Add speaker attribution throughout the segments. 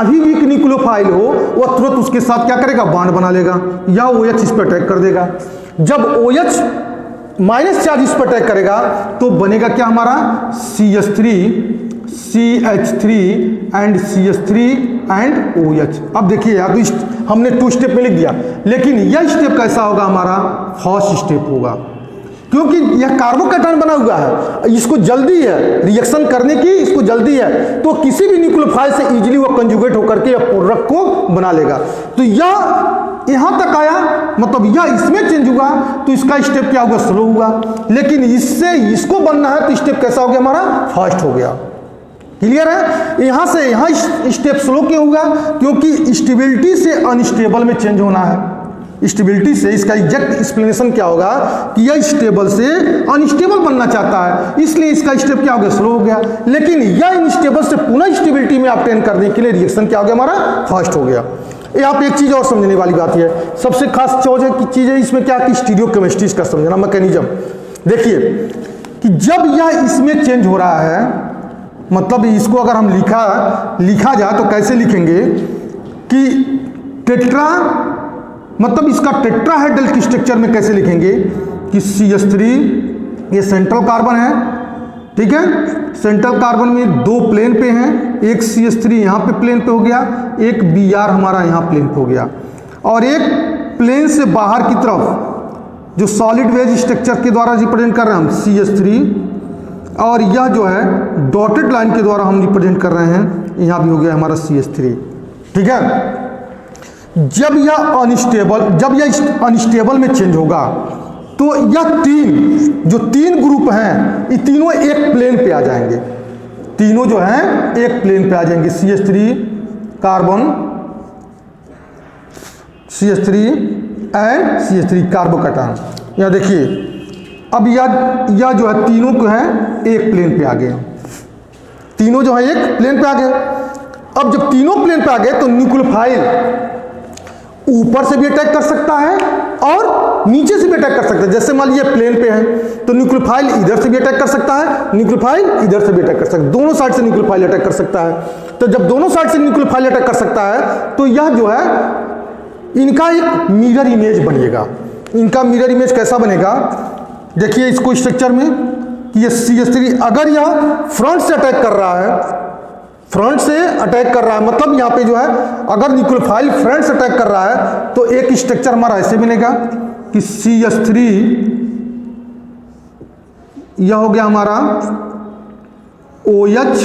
Speaker 1: भी weak nucleophile हो वो तुरंत उसके साथ क्या करेगा, बॉन्ड बना लेगा या OH इस पर अटैक कर देगा। जब OH माइनस चार्ज इस पर अटैक करेगा तो बनेगा क्या हमारा CH3 CH3 and CH3 and OH। अब देखिए यार, तो हमने 2 स्टेप में लिख दिया, लेकिन यह स्टेप कैसा होगा, हमारा फर्स्ट स्टेप होगा, क्योंकि यह कार्बोकैटायन बना हुआ है, इसको जल्दी है रिएक्शन करने की, इसको जल्दी है, तो किसी भी न्यूक्लियोफाइल से इजीली वो कंजुगेट होकर के यह प्रोडक्ट को बना लेगा। तो यह यहां तक आया, मतलब यह इसमें चेंज हुआ तो इसका स्टेप क्या होगा, स्लो हुआ, लेकिन इससे इसको बनना है तो स्टेप कैसा हो गया, हमारा फर्स्ट हो गया। क्लियर है? यहां से यहां स्टेप स्लो क्यों हुआ, क्योंकि स्टेबिलिटी से अनस्टेबल में चेंज होना है। स्टेबिलिटी से, इसका एग्जैक्ट एक्सप्लेनेशन क्या होगा कि यह स्टेबल से अनस्टेबल बनना चाहता है, इसलिए इसका स्टेप क्या हो गया, स्लो हो गया। लेकिन यह अनस्टेबल से पुनः स्टेबिलिटी में ऑब्टेन करने के लिए रिएक्शन क्या हो गया, हमारा फर्स्ट हो गया। यहाँ पे एक चीज और समझने वाली बात है, सबसे खास चीज है इसमें क्या कि स्टीरियोकेमिस्ट्री का समझना, मैकेनिज्म। देखिए कि जब यह इसमें चेंज हो रहा है, मतलब इसको अगर हम लिखा जाए तो कैसे लिखेंगे कि टेट्रा, मतलब इसका टेट्राहेड्रल स्ट्रक्चर में कैसे लिखेंगे कि CH3 ये सेंट्रल कार्बन है, ठीक है, सेंट्रल कार्बन में 2 प्लेन पे हैं, एक CH3 यहाँ पे प्लेन पे हो गया, एक Br हमारा यहाँ प्लेन पे हो गया, और एक प्लेन से बाहर की तरफ जो सॉलिड वेज स्ट्रक्चर के द्वारा रिप्रेजेंट कर रहे हैं हम CH3, और यह जो है डॉटेड लाइन के द्वारा हम रिप्रेजेंट कर रहे हैं, यहाँ भी हो गया हमारा CH3, ठीक है। जब यह अनस्टेबल में चेंज होगा तो यह जो 3 ग्रुप हैं, ये तीनों एक प्लेन पे आ जाएंगे, तीनों जो हैं एक प्लेन पे आ जाएंगे, CH3 carbon, CH3 and CH3 carbocation. यहाँ देखिए, अब यह जो है तीनों को है एक प्लेन पे आ गए, तीनों जो है एक प्लेन पे आ गए। अब जब तीनों प्लेन पे आ गए तो न्यूक्लियोफाइल ऊपर से भी अटैक कर सकता है और नीचे से भी अटैक कर सकता है। जैसे मान लीजिए प्लेन पे है तो न्यूक्लियोफाइल इधर से भी अटैक कर सकता है, न्यूक्लियोफाइल इधर से भी अटैक कर सकता है, दोनों साइड से न्यूक्लियोफाइल अटैक कर सकता है। तो जब दोनों साइड से न्यूक्लियोफाइल अटैक कर सकता है तो यह जो है इनका एक मिरर इमेज बनेगा। इनका मिरर इमेज कैसा बनेगा, देखिए इसको स्ट्रक्चर में कि ये CH3 अगर यह फ्रंट से अटैक कर रहा है, फ्रंट से अटैक कर रहा है, मतलब यहाँ पे जो है अगर न्यूक्लियोफाइल फ्रंट से अटैक कर रहा है तो एक स्ट्रक्चर हमारा ऐसे मिलेगा कि CH3 यह हो गया हमारा OH,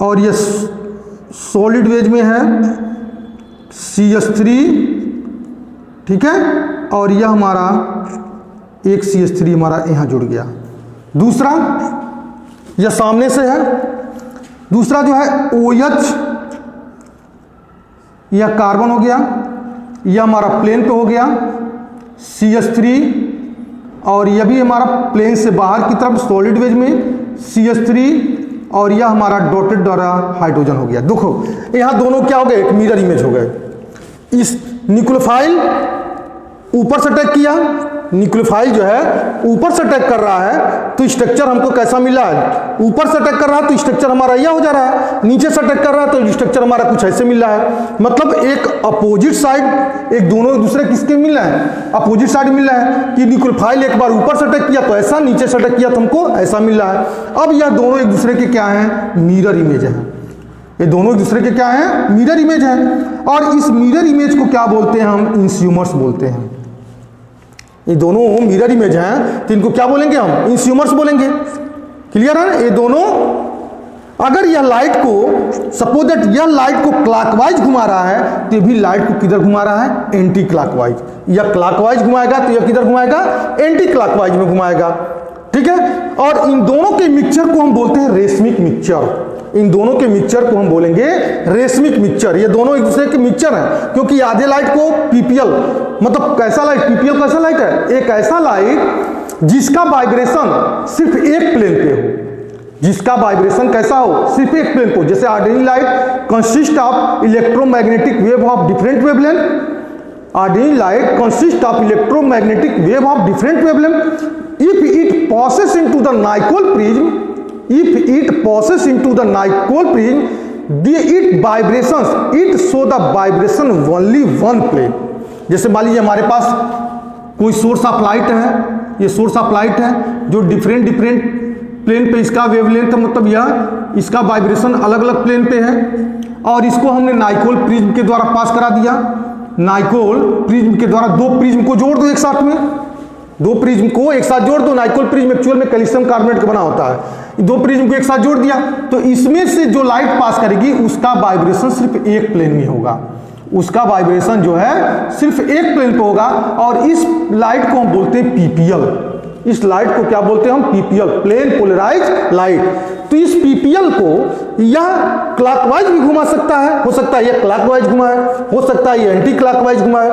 Speaker 1: और ये सॉलिड वेज में है CH3, ठीक है, और यह हमारा एक CH3 हमारा यहाँ जुड़ गया। दूसरा यह सामने से है, दूसरा जो है OH, यह कार्बन हो गया, यह हमारा प्लेन पे हो गया CH3, और यह भी हमारा प्लेन से बाहर की तरफ सॉलिड वेज में CH3, और यह हमारा डॉटेड द्वारा हाइड्रोजन हो गया। देखो यहाँ दोनों क्या हो गए, एक मिरर इमेज हो गए। इस न्यूक्लियोफाइल ऊपर से अटैक किया, न्यूक्लियोफाइल जो है ऊपर से अटैक कर रहा है तो स्ट्रक्चर हमको कैसा मिला है, ऊपर से अटैक कर रहा है तो स्ट्रक्चर हमारा यह हो जा रहा है, नीचे से अटैक कर रहा है तो स्ट्रक्चर हमारा कुछ ऐसे मिल रहा है। मतलब एक अपोजिट साइड, एक दोनों एक दूसरे किसके मिल रहा है, अपोजिट साइड मिल रहा है कि न्यूक्लियोफाइल एक बार ऊपर से अटैक किया तो ऐसा, नीचे से अटैक किया तो हमको ऐसा मिल रहा है। अब यह दोनों एक दूसरे के क्या है, मिरर इमेज है, ये दोनों एक दूसरे के क्या है, मिरर इमेज है। और इस मिरर इमेज को क्या बोलते हैं, हम इंस्यूमर्स बोलते हैं। ये दोनों मिरर इमेज हैं तो इनको क्या बोलेंगे, हम इंस्यूमर्स बोलेंगे। क्लियर है? ये दोनों, अगर यह लाइट को, सपोज दैट यह लाइट को क्लॉकवाइज घुमा रहा है तो ये भी लाइट को किधर घुमा रहा है, एंटी क्लॉकवाइज। यह क्लॉकवाइज घुमाएगा तो यह किधर घुमाएगा, एंटी क्लॉकवाइज में घुमाएगा, ठीक है। और इन दोनों के मिक्सचर को हम बोलते हैं रेशमिक मिक्सचर। इन दोनों के मिक्सचर को हम बोलेंगे रेशमिक मिक्सचर। ये दोनों एक दूसरे के मिक्सचर हैं, क्योंकि आधे लाइट को पीपीएल, मतलब कैसा लाइट, पीपीएल कैसा लाइट है, एक ऐसा लाइट जिसका वाइब्रेशन सिर्फ एक प्लेन पे हो, जिसका वाइब्रेशन कैसा हो, सिर्फ एक प्लेन पे हो। जैसे ordinary light consist of electromagnetic wave of different wavelength, ordinary light consist of electromagnetic wave of different wavelength. If it passes into the Nicol prism, if it passes into the Nicol prism, it vibrations, it show the vibration only one plane. जैसे मान लीजिए हमारे पास कोई source of light है, ये source of light है जो different different plane पे इसका वेवलेंथ है, मतलब यह इसका वाइब्रेशन अलग अलग प्लेन पे है, और इसको हमने नाइकोल प्रिज्म के द्वारा पास करा दिया। नाइकोल प्रिज्म के द्वारा दो प्रिज्म को जोड़ दो एक साथ में, दो प्रिज्म को एक साथ जोड़ दो। नाइकोल प्रिज्म एक्चुअल में कैल्शियम कार्बोनेट का बना होता है। दो प्रिज्म को एक साथ जोड़ दिया तो इसमें से जो लाइट पास करेगी उसका वाइब्रेशन सिर्फ एक प्लेन में होगा, उसका वाइब्रेशन जो है सिर्फ एक प्लेन पे होगा, और इस लाइट को हम बोलते हैं पीपीएल। इस लाइट को क्या बोलते हैं हम? PPL, plane polarize light. तो इस पीपीएल को यह क्लॉकवाइज भी घुमा सकता है, हो सकता है यह क्लॉकवाइज घुमाए, हो सकता है यह एंटी क्लॉकवाइज घुमाए।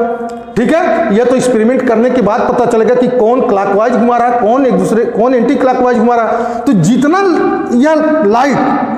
Speaker 1: ठीक है, यह तो एक्सपेरिमेंट करने के बाद पता चलेगा कि कौन क्लॉकवाइज घुमा रहा है, कौन एक दूसरे, कौन एंटी क्लॉकवाइज घुमा रहा है। तो जितना यह लाइट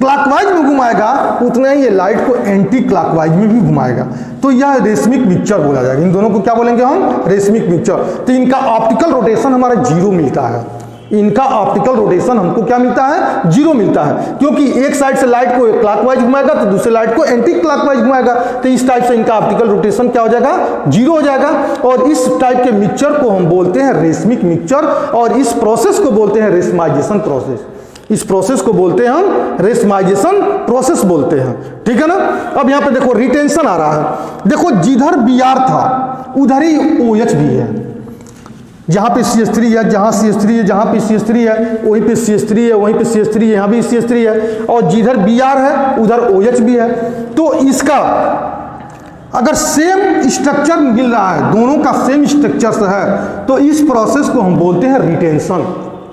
Speaker 1: क्लॉकवाइज में घुमाएगा उतना ही ये लाइट को एंटी क्लॉकवाइज में भी घुमाएगा। तो यह रेशमिक मिक्सचर बोला जाएगा। इन दोनों को क्या बोलेंगे हम? Racemic mixture. तो इनका ऑप्टिकल रोटेशन हमारा जीरो मिलता है, इनका ऑप्टिकल रोटेशन हमको क्या मिलता है? जीरो मिलता है, क्योंकि एक साइड से लाइट को क्लॉकवाइज घुमाएगा तो दूसरे लाइट को एंटी क्लॉकवाइज घुमाएगा। तो इस टाइप से इनका ऑप्टिकल रोटेशन क्या हो जाएगा? जीरो हो जाएगा। और इस टाइप के मिक्सचर को हम बोलते हैं रेशमिक मिक्सचर, और इस प्रोसेस को बोलते हैं रेशमाइजेशन प्रोसेस। इस प्रोसेस को बोलते हैं हम रेशमाइजेशन प्रोसेस बोलते हैं। ठीक है ना। अब यहां पे देखो रिटेंशन आ रहा है। देखो जिधर Br था उधर ही OH भी है। जहां पे CH3 है, जहां CH3 है, जहां पे CH3 है वहीं पे CH3 है, वहीं पे CH3 है, यहां भी CH3 है, और जिधर Br है उधर OH भी है। तो इसका अगर सेम स्ट्रक्चर मिल रहा है, दोनों का सेम स्ट्रक्चर है, तो इस प्रोसेस को हम बोलते हैं रिटेंशन।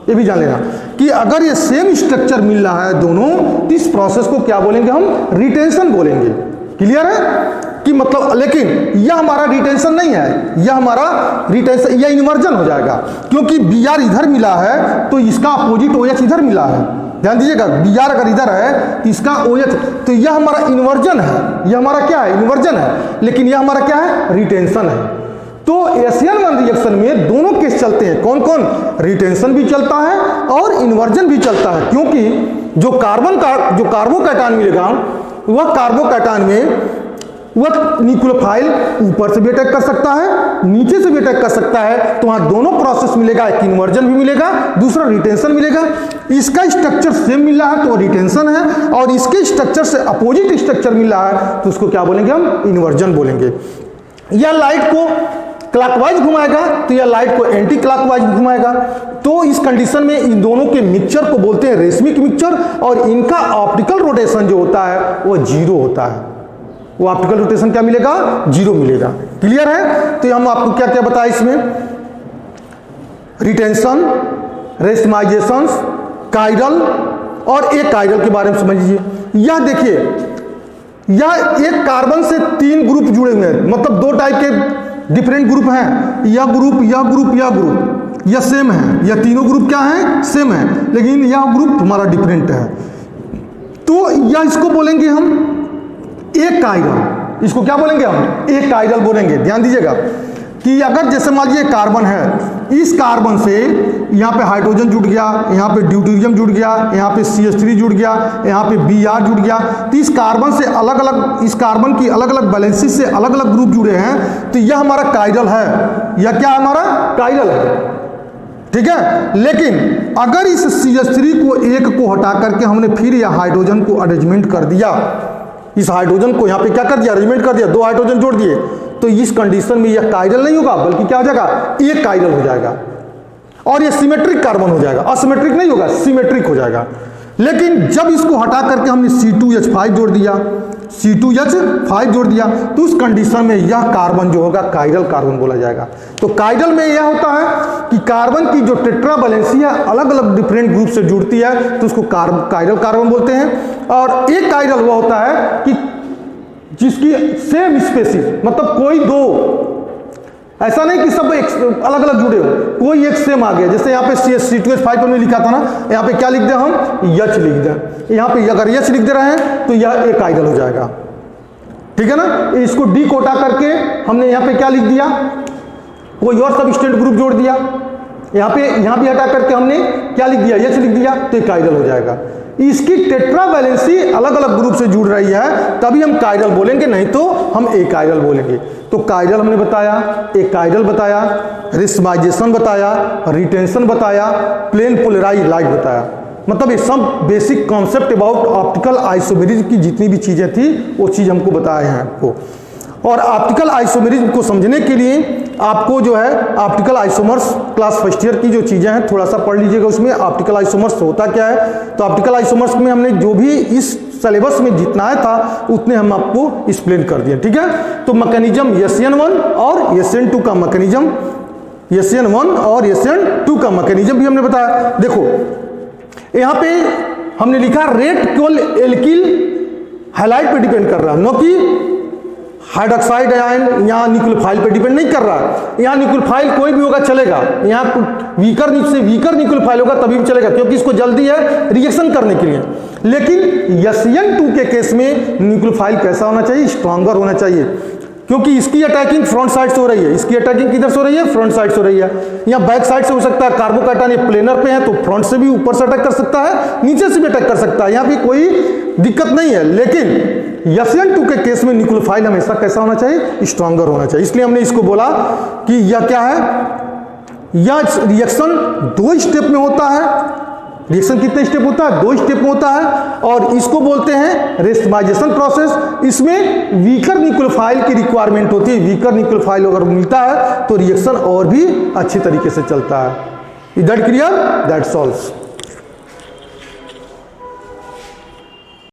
Speaker 1: ये भी जान लेना कि अगर ये सेम स्ट्रक्चर मिल रहा है दोनों, तो इस प्रोसेस को क्या बोलेंगे हम? रिटेंशन बोलेंगे। क्लियर है कि मतलब, लेकिन यह हमारा रिटेंशन नहीं है, यह हमारा रिटेंशन, यह इन्वर्जन हो जाएगा, क्योंकि Br इधर मिला है तो इसका अपोजिट OH इधर मिला है। ध्यान दीजिएगा, Br अगर इधर है तो इसका OH, तो यह हमारा इन्वर्जन है, यह हमारा क्या है? इन्वर्जन है। लेकिन यह हमारा क्या है? रिटेंशन है। तो SN1 रिएक्शन में दोनों केस चलते हैं। कौन कौन? रिटेंशन भी चलता है और इन्वर्जन भी चलता है, क्योंकि जो कार्बोकैटायन मिलेगा वह कार्बोकैटायन में वह न्यूक्लियोफाइल ऊपर से भी अटैक कर सकता है, नीचे से भी अटैक कर सकता है। तो वहां दोनों प्रोसेस मिलेगा, एक इन्वर्जन भी मिलेगा, दूसरा रिटेंशन मिलेगा। इसका स्ट्रक्चर सेम मिल रहा है तो रिटेंशन है, और इसके स्ट्रक्चर से अपोजिट स्ट्रक्चर मिल रहा है तो उसको क्या बोलेंगे हम? इन्वर्जन बोलेंगे। यह लाइट को क्लॉकवाइज घुमाएगा तो यह लाइट को एंटी क्लॉकवाइज घुमाएगा। तो इस कंडीशन में इन दोनों के मिक्सचर को बोलते हैं रेशमिक मिक्सचर, और इनका ऑप्टिकल रोटेशन जो होता है वह जीरो होता है। वो ऑप्टिकल रोटेशन क्या मिलेगा? जीरो मिलेगा। क्लियर है। तो हम आपको क्या क्या बताया इसमें? रिटेंशन, रेशमाइजेशन, काइरल और एक काइरल के बारे में समझ लीजिए। यह देखिए, यह एक कार्बन से 3 ग्रुप जुड़े हुए हैं, मतलब 2 टाइप के डिफरेंट ग्रुप हैं। यह ग्रुप, यह ग्रुप, यह ग्रुप, यह सेम है। यह तीनों ग्रुप क्या है? सेम है, लेकिन यह ग्रुप हमारा डिफरेंट है। तो यह इसको बोलेंगे हम एक काइरल। इसको क्या बोलेंगे हम? एक काइरल बोलेंगे। ध्यान दीजिएगा कि अगर जैसे मान लीजिए कार्बन है, इस कार्बन से यहाँ पे हाइड्रोजन जुड़ गया, यहाँ पे ड्यूटेरियम जुड़ गया, यहाँ पे CH3 जुड़ गया, यहाँ पे Br जुड़ गया, तो इस कार्बन से अलग अलग, इस कार्बन की अलग अलग वैलेंसी से अलग अलग ग्रुप जुड़े हैं, तो यह हमारा काइरल है। यह क्या हमारा? काइरल है। ठीक है। लेकिन अगर इस CH3 को एक को हटा करके हमने फिर यह हाइड्रोजन को अरेंजमेंट कर दिया, इस हाइड्रोजन को यहाँ पे क्या कर दिया? अरेंजमेंट कर दिया, 2 हाइड्रोजन जोड़ दिए, तो इस कंडीशन में यह काइरल नहीं होगा, बल्कि क्या हो जाएगा? एक काइरल हो जाएगा, और यह सिमेट्रिक कार्बन हो जाएगा। असिमेट्रिक नहीं होगा, सिमेट्रिक हो जाएगा। लेकिन जब इसको हटा करके हमने C2H5 जोड़ दिया, C2H5 जोड़ दिया, तो उस कंडीशन में यह कार्बन जो होगा काइरल कार्बन बोला जाएगा। तो काइरल में यह होता है कि कार्बन की जो टेट्रा वैलेंसी है अलग अलग डिफरेंट ग्रुप से जुड़ती है, तो उसको काइरल कार्बन बोलते हैं। और एक काइरल वह होता है कि जिसकी सेम स्पेसीज, मतलब कोई 2, ऐसा नहीं कि सब एक अलग अलग जुड़े हो, कोई एक सेम आ गया। जैसे यहाँ पे C2H5 पर लिखा था ना, यहाँ पे क्या लिख दें हम? H लिख दें। यहाँ पे अगर H लिख दे रहे हैं तो यह एक काइरल हो जाएगा। ठीक है ना। इसको डी कोटा करके हमने यहाँ पे क्या लिख दिया? कोई और सबस्टेंट ग्रुप जोड़ दिया, यहाँ भी हटा करके हमने क्या लिख दिया, H लिख दिया, तो ये कायरल हो जाएगा। इसकी टेट्रा वैलेंसी अलग अलग ग्रुप से जुड़ रही है तभी हम कायरल बोलेंगे, नहीं तो हम एकायरल बोलेंगे। तो कायरल हमने बताया, एकायरल बताया, रिस्माइजेशन बताया, रिटेंशन बताया, प्लेन पोलराइज लाइट बताया। मतलब ये सब basic concept about optical isomerism की जितनी भी चीज़ें थी वो चीज़ हमको बताए हैं आपको। और ऑप्टिकल आइसोमेरिज्म को समझने के लिए आपको जो है optical isomers class first year की जो चीज़ें हैं थोड़ा सा पढ़ लीजिएगा। उसमें ऑप्टिकल आइसोमर्स होता क्या है, तो ऑप्टिकल आइसोमर्स में हमने जो भी इस सिलेबस में जितना आया था उतने हम आपको एक्सप्लेन कर दिए, ठीक है। तो मैकेनिज्म SN1 और SN2 का मैकेनिज्म, SN1 और SN2 का मैकेनिज्म भी हमने बताया। देखो यहाँ पे हमने लिखा रेट केवल एल्किल हैलाइड पे डिपेंड कर रहा है, न कि हाइड्रोक्साइड आयन या न्यूक्लियोफाइल पे डिपेंड नहीं कर रहा है। यहाँ न्यूक्लियोफाइल कोई भी होगा चलेगा, यहाँ वीकर से वीकर न्यूक्लियोफाइल होगा तभी भी चलेगा, क्योंकि इसको जल्दी है रिएक्शन करने के लिए। लेकिन SN2 के केस में न्यूक्लियोफाइल कैसा होना चाहिए, स्ट्रॉन्गर होना चाहिए, क्योंकि इसकी अटैकिंग फ्रंट साइड से हो रही है, इसकी अटैकिंग किधर से हो रही है, फ्रंट साइड से हो रही है। यहाँ बैक साइड से हो सकता है, कार्बोकैटायन ये प्लेनर पे है तो फ्रंट से भी ऊपर से अटैक कर सकता है, नीचे से भी अटैक कर सकता है, यहाँ भी कोई दिक्कत नहीं है। लेकिन SN2 के केस में न्यूक्लियोफाइल हमेशा कैसा होना चाहिए, स्ट्रॉन्गर होना चाहिए। इसलिए हमने इसको बोला कि यह क्या है, यह रिएक्शन 2 स्टेप में होता है। रिएक्शन कितने स्टेप होता है, 2 स्टेप में होता है, और इसको बोलते हैं रेस्टमाइजेशन प्रोसेस। इसमें वीकर न्यूक्लियोफाइल की रिक्वायरमेंट होती है, वीकर न्यूक्लियोफाइल अगर मिलता है तो रिएक्शन और भी अच्छी तरीके से चलता है। Is that clear, that's all.